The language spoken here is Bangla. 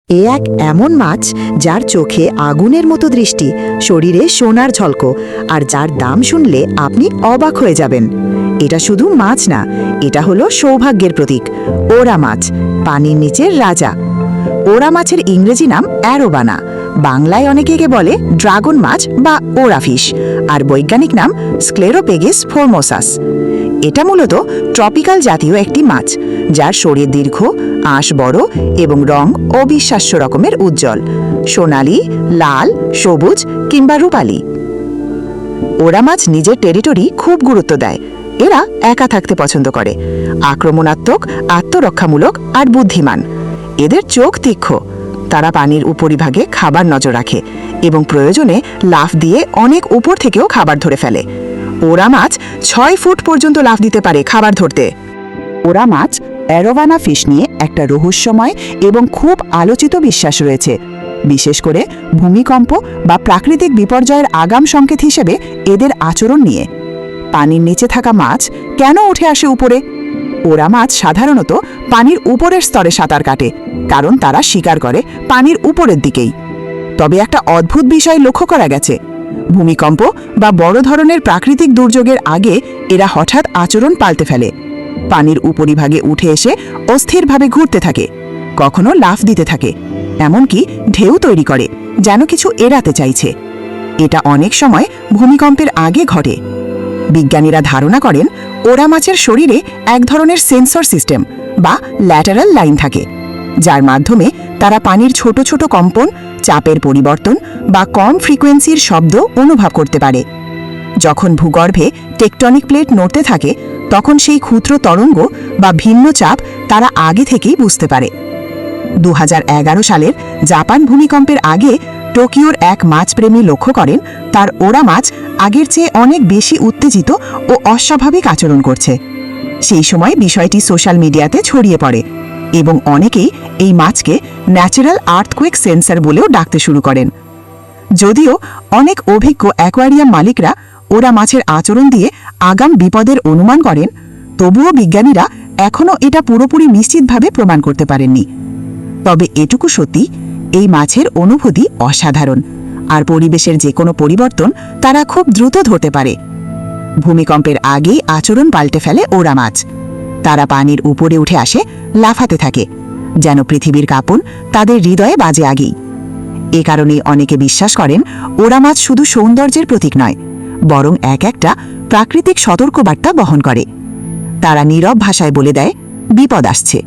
এ এক এমন মাছ যার চোখে আগুনের মতো দৃষ্টি, শরীরে সোনার ঝলক, আর যার দাম শুনলে আপনি অবাক হয়ে যাবেন। এটা শুধু মাছ না, এটা হলো সৌভাগ্যের প্রতীক। ওরা মাছ, পানির নিচের রাজা। ওরা মাছের ইংরেজি নাম অ্যারোবানা, বাংলায় অনেকে একে বলে ড্রাগন মাছ বা ওরা ফিশ, আর বৈজ্ঞানিক নাম স্ক্লেরোপেগিস ফর্মোসাস। এটা মূলত ট্রপিক্যাল জাতীয় একটি মাছ, যার শরীর দীর্ঘ, আঁশ বড় এবং রং অবিশ্বাস্য রকমের উজ্জ্বল, সোনালি, লাল, সবুজ কিংবা রূপালি। ওরা মাছ নিজের টেরিটরি খুব গুরুত্ব দেয়। এরা একা থাকতে পছন্দ করে, আক্রমণাত্মক, আত্মরক্ষামূলক আর বুদ্ধিমান। এদের চোখ তীক্ষ্ণ। তারা পানির উপরিভাগে খাবার নজর রাখে এবং প্রয়োজনে লাফ দিয়ে অনেক উপর থেকেও খাবার ধরে ফেলে। ওরা মাছ 6 ফুট পর্যন্ত লাফ দিতে পারে খাবার ধরতে। ওরা মাছ অ্যারোবানা ফিশ নিয়ে একটা রহস্যময় এবং খুব আলোচিত বিশ্বাস রয়েছে, বিশেষ করে ভূমিকম্প বা প্রাকৃতিক বিপর্যয়ের আগাম সংকেত হিসেবে এদের আচরণ নিয়ে। পানির নিচে থাকা মাছ কেন উঠে আসে উপরে? ওরা মাছ সাধারণত পানির উপরের স্তরে সাঁতার কাটে, কারণ তারা শিকার করে পানির উপরের দিকেই। তবে একটা অদ্ভুত বিষয় লক্ষ্য করা গেছে, ভূমিকম্প বা বড় ধরনের প্রাকৃতিক দুর্যোগের আগে এরা হঠাৎ আচরণ পাল্টে ফেলে। পানির উপরিভাগে উঠে এসে অস্থিরভাবে ঘুরতে থাকে, কখনো লাফ দিতে থাকে, এমনকি ঢেউ তৈরি করে, যেন কিছু এড়াতে চাইছে। এটা অনেক সময় ভূমিকম্পের আগে ঘটে। বিজ্ঞানীরা ধারণা করেন ওরা মাছের শরীরে এক ধরনের সেন্সর সিস্টেম বা ল্যাটারাল লাইন থাকে, যার মাধ্যমে তারা পানির ছোট ছোট কম্পন, চাপের পরিবর্তন বা কম ফ্রিকোয়েন্সির শব্দ অনুভব করতে পারে। যখন ভূগর্ভে টেকটনিক প্লেট নড়তে থাকে, তখন সেই ক্ষুদ্র তরঙ্গ বা ভিন্ন চাপ তারা আগে থেকেই বুঝতে পারে। 2011 সালের জাপান ভূমিকম্পের আগে টোকিওর এক মাছপ্রেমী লক্ষ্য করেন তার ওরা মাছ আগের চেয়ে অনেক বেশি উত্তেজিত ও অস্বাভাবিক আচরণ করছে। সেই সময় বিষয়টি সোশ্যাল মিডিয়াতে ছড়িয়ে পড়ে এবং অনেকেই এই মাছকে ন্যাচারাল আর্থকুয়েক সেন্সর বলেও ডাকতে শুরু করেন। যদিও অনেক অভিজ্ঞ অ্যাকোয়ারিয়াম মালিকরা ওরা মাছের আচরণ দিয়ে আগাম বিপদের অনুমান করেন, তবুও বিজ্ঞানীরা এখনও এটা পুরোপুরি নিশ্চিতভাবে প্রমাণ করতে পারেননি। তবে এটুকু সত্যি, এই মাছের অনুভূতি অসাধারণ, আর পরিবেশের যে কোনো পরিবর্তন তারা খুব দ্রুত ধরতে পারে। ভূমিকম্পের আগেই আচরণ পাল্টে ফেলে ওরা মাছ। তারা পানির উপরে উঠে আসে, লাফাতে থাকে, যেন পৃথিবীর কাঁপন তাদের হৃদয়ে বাজে আগেই। এ কারণেই অনেকে বিশ্বাস করেন ওরা মাছ শুধু সৌন্দর্যের প্রতীক নয়, বরং এক একটা প্রাকৃতিক সতর্কবার্তা বহন করে। তারা নীরব ভাষায় বলে দেয়, বিপদ আসছে,